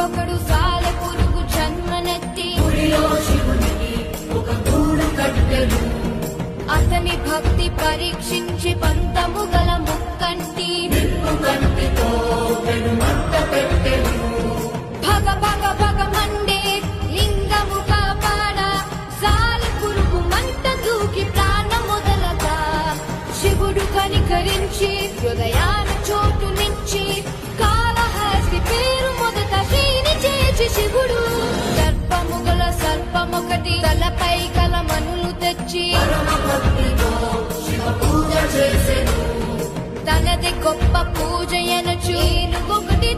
ఒకడు సాలె పురుగు జన్మనెత్తి శివునికి ఒక గూడు కట్టెను. అతని భక్తి పరీక్షించి పంతము గల ముక్కంటి నిప్పు కంటితో పెనుమంట పెట్టెను. భగ భగ భగ మండే లింగము కాపాడ సాలె పురుగు మంట దూకి ప్రాణం మొదలగా శివుడు కనికరించి హృదయాన చోటునిచ్చి కాళహస్తి పేరు మొదట శ్రీని చేసి శివుడు సర్పముగల సర్పమొకటి తలపై కలమనులు తెచ్చి పరమ భక్తితో శివ పూజ చేసెను. తనది గొప్ప పూజ ఎనచు ఏనుగొకటి